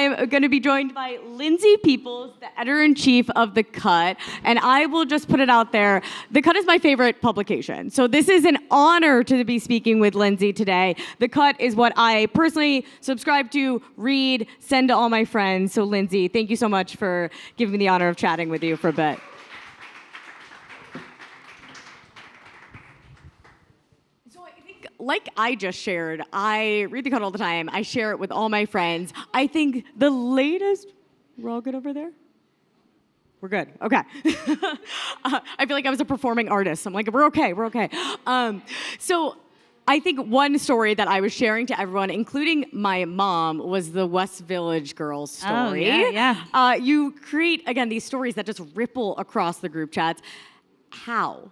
I'm going to be joined by Lindsay Peoples, the editor-in-chief of The Cut. And I will just put it out there, The Cut is my favorite publication. So this is an honor to be speaking with Lindsay today. The Cut is what I personally subscribe to, read, send to all my friends. So Lindsay, thank you so much for giving me the honor of chatting with you for a bit. Like I just shared, I read The Cut all the time. I share it with all my friends. I think the latest... We're all good over there? We're good. Okay. I feel like I was a performing artist. I'm like, we're okay. So I think one story that I was sharing to everyone, including my mom, was the West Village girls story. Oh, yeah. You create, again, these stories that just ripple across the group chats. How?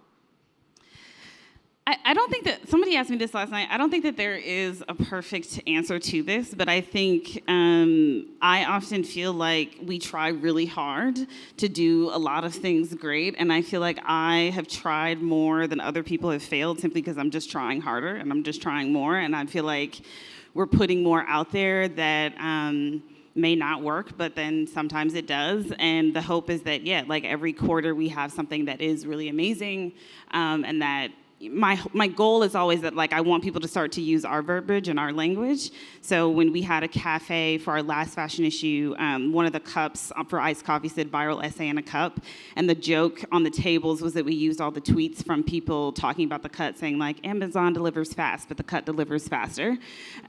I don't think that, somebody asked me this last night, I don't think that there is a perfect answer to this, but I think I often feel like we try really hard to do a lot of things great, and I feel like I have tried more than other people have failed simply because I'm just trying harder, and I'm just trying more, and I feel like we're putting more out there that may not work, but then sometimes it does. And the hope is that, like every quarter we have something that is really amazing, and that my goal is always that, like, I want people to start to use our verbiage and our language. So when we had a cafe for our last fashion issue, one of the cups for iced coffee said viral essay in a cup. And the joke on the tables was that we used all the tweets from people talking about The Cut, saying, like, Amazon delivers fast, but The Cut delivers faster.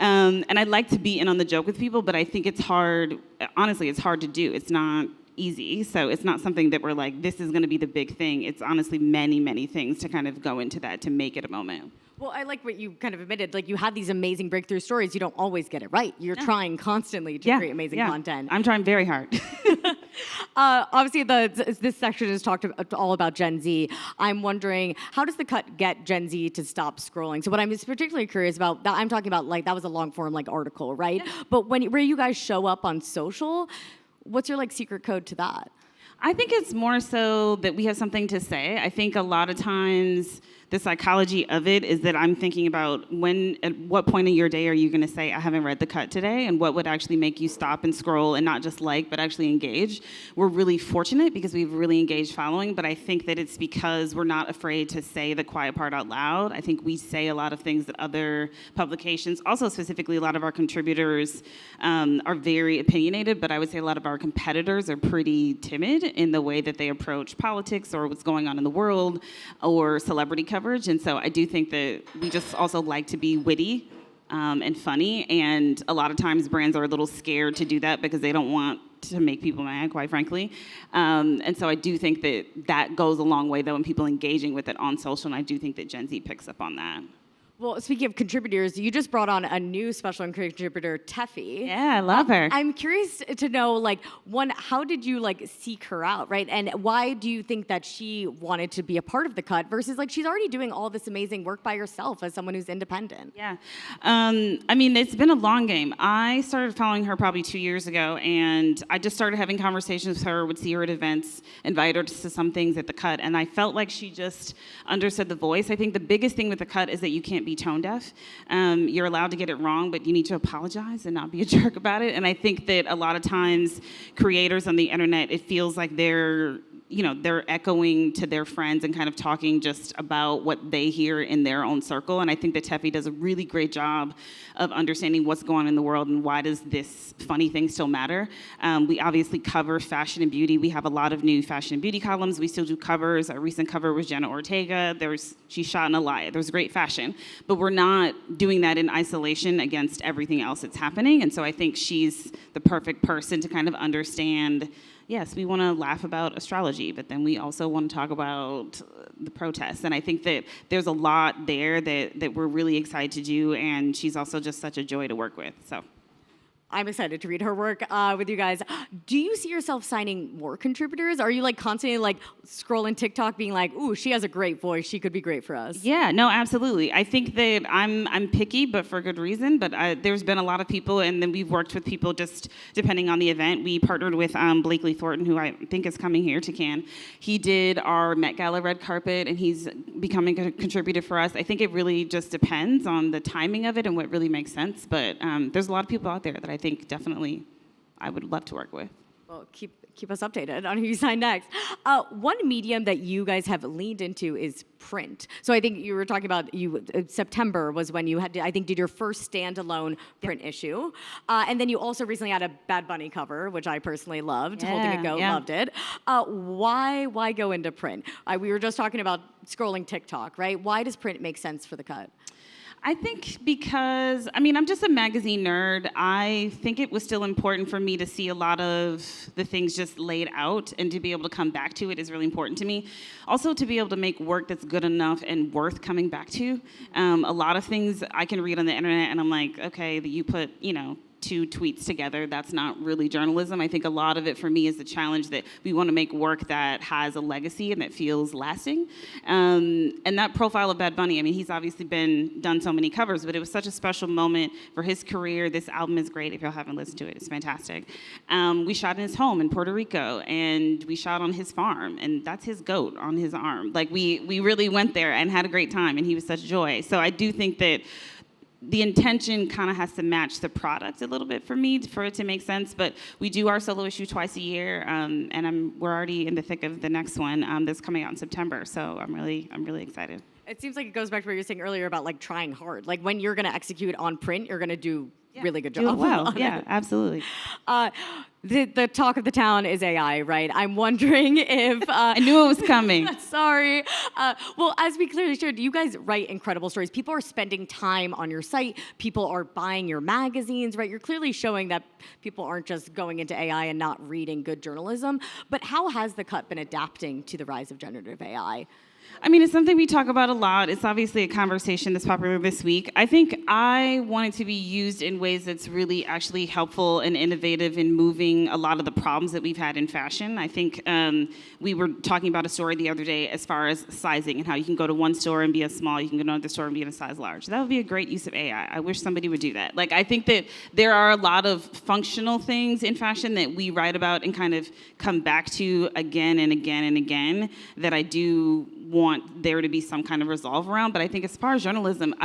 And I'd like to be in on the joke with people, but I think it's hard. Honestly, it's hard to do. It's not easy. So it's not something that we're like, this is going to be the big thing. It's honestly many, many things to kind of go into that to make it a moment. Well, I like what you kind of admitted. Like, you have these amazing breakthrough stories. You don't always get it right. You're trying constantly to create amazing content. I'm trying very hard. Obviously, this section is talked all about Gen Z. I'm wondering, how does The Cut get Gen Z to stop scrolling? So what I'm particularly curious about, that I'm talking about, like, that was a long form, like, article, right? Yeah. But where you guys show up on social, what's your, like, secret code to that? I think it's more so that we have something to say. I think a lot of times the psychology of it is that I'm thinking about at what point in your day are you going to say, I haven't read The Cut today, and what would actually make you stop and scroll and not just like, but actually engage. We're really fortunate because we have a really engaged following, but I think that it's because we're not afraid to say the quiet part out loud. I think we say a lot of things that other publications, also specifically a lot of our contributors, are very opinionated, but I would say a lot of our competitors are pretty timid in the way that they approach politics or what's going on in the world or celebrity coverage. And so I do think that we just also like to be witty and funny. And a lot of times brands are a little scared to do that because they don't want to make people mad, quite frankly. And so I do think that goes a long way, though, in people engaging with it on social. And I do think that Gen Z picks up on that. Well, speaking of contributors, you just brought on a new special contributor, Teffy. Yeah, I love her. I'm curious to know, like, one, how did you, like, seek her out, right? And why do you think that she wanted to be a part of The Cut versus, like, she's already doing all this amazing work by herself as someone who's independent? Yeah. I mean, it's been a long game. I started following her probably 2 years ago, and I just started having conversations with her, would see her at events, invite her to some things at The Cut, and I felt like she just understood the voice. I think the biggest thing with The Cut is that you can't be tone deaf. You're allowed to get it wrong, but you need to apologize and not be a jerk about it. And I think that a lot of times creators on the internet, it feels like they're echoing to their friends and kind of talking just about what they hear in their own circle. And I think that Teffy does a really great job of understanding what's going on in the world and why does this funny thing still matter. We obviously cover fashion and beauty. We have a lot of new fashion and beauty columns. We still do covers. Our recent cover was Jenna Ortega. She shot in Alaya. There was great fashion. But we're not doing that in isolation against everything else that's happening. And so I think she's the perfect person to kind of understand, yes, we want to laugh about astrology, but then we also want to talk about the protests. And I think that there's a lot there that we're really excited to do, and she's also just such a joy to work with. So I'm excited to read her work with you guys. Do you see yourself signing more contributors? Are you, like, constantly, like, scrolling TikTok being like, ooh, she has a great voice, she could be great for us? Yeah, no, absolutely. I think that I'm picky, but for good reason. But there's been a lot of people, and then we've worked with people just depending on the event. We partnered with Blakely Thornton, who I think is coming here to Cannes. He did our Met Gala red carpet, and he's becoming a contributor for us. I think it really just depends on the timing of it and what really makes sense. But there's a lot of people out there that I think definitely I would love to work with. Well, keep us updated on who you sign next. One medium that you guys have leaned into is print. So I think you were talking about September was when you I think did your first standalone print issue, and then you also recently had a Bad Bunny cover, which I personally loved. Holding a Goat, loved it. Why go into print? We were just talking about scrolling TikTok, right? Why does print make sense for the cut? I think because, I'm just a magazine nerd. I think it was still important for me to see a lot of the things just laid out, and to be able to come back to it is really important to me. Also, to be able to make work that's good enough and worth coming back to. A lot of things I can read on the internet, and I'm like, okay, you put, 2 tweets together, that's not really journalism. I think a lot of it for me is the challenge that we want to make work that has a legacy and that feels lasting. And that profile of Bad Bunny, he's obviously done so many covers, but it was such a special moment for his career. This album is great. If y'all haven't listened to it, it's fantastic. We shot in his home in Puerto Rico, and we shot on his farm, and that's his goat on his arm. Like, we really went there and had a great time, and he was such joy. So I do think that the intention kind of has to match the product a little bit for me for it to make sense. But we do our solo issue twice a year, and we're already in the thick of the next one that's coming out in September. So I'm really excited. It seems like it goes back to what you were saying earlier about like trying hard. Like when you're going to execute on print, you're going to do really good job. Do it well. Yeah, absolutely. The talk of the town is AI, right? I'm wondering if... I knew it was coming. Sorry. Well, as we clearly shared, you guys write incredible stories. People are spending time on your site. People are buying your magazines, right? You're clearly showing that people aren't just going into AI and not reading good journalism. But how has The Cut been adapting to the rise of generative AI? It's something we talk about a lot. It's obviously a conversation that's popular this week. I think I want it to be used in ways that's really actually helpful and innovative in moving a lot of the problems that we've had in fashion. I think we were talking about a story the other day as far as sizing and how you can go to one store and be a small, you can go to another store and be in a size large. That would be a great use of AI. I wish somebody would do that. Like, I think that there are a lot of functional things in fashion that we write about and kind of come back to again and again and again that I do want there to be some kind of resolve around. But I think as far as journalism,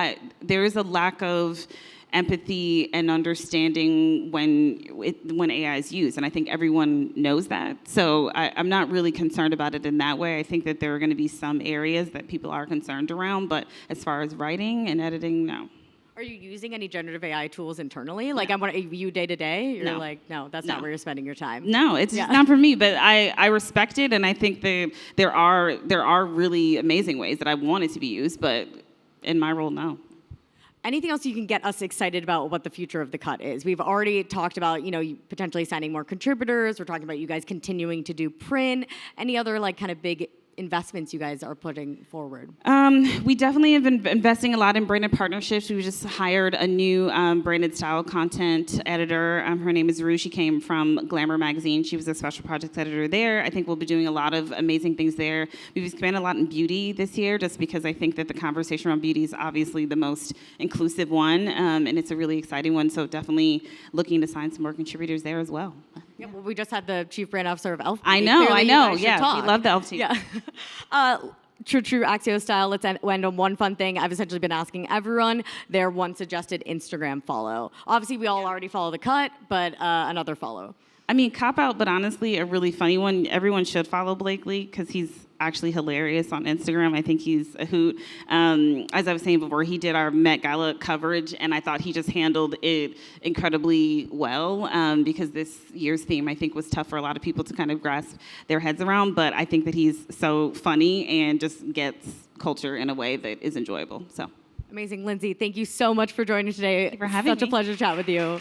there is a lack of empathy and understanding when AI is used. And I think everyone knows that. So I'm not really concerned about it in that way. I think that there are going to be some areas that people are concerned around. But as far as writing and editing, no. Are you using any generative AI tools internally? Like, you day to day? You're like, no, that's not where you're spending your time. No, it's just not for me. But I respect it, and I think that there are really amazing ways that I want it to be used. But in my role, no. Anything else you can get us excited about what the future of The Cut is? We've already talked about, potentially signing more contributors. We're talking about you guys continuing to do print. Any other kind of big investments you guys are putting forward? We definitely have been investing a lot in branded partnerships. We just hired a new branded style content editor. Her name is Rue. She came from Glamour magazine. She was a special projects editor there. I think we'll be doing a lot of amazing things there. We've expanded a lot in beauty this year, just because I think that the conversation around beauty is obviously the most inclusive one, and it's a really exciting one. So definitely looking to sign some more contributors there as well. Yeah, well, we just had the chief brand officer of e.l.f. I know. Yeah, we love the e.l.f. team. Yeah. True Axios style. Let's end on one fun thing. I've essentially been asking everyone their one suggested Instagram follow. Obviously, we all already follow The Cut, but another follow. Cop out, but honestly, a really funny one. Everyone should follow Blakely because he's actually hilarious on Instagram. I think he's a hoot. As I was saying before, he did our Met Gala coverage, and I thought he just handled it incredibly well because this year's theme, I think, was tough for a lot of people to kind of grasp their heads around. But I think that he's so funny and just gets culture in a way that is enjoyable. So amazing. Lindsay, thank you so much for joining today. Thank you for having me. Such a pleasure to chat with you.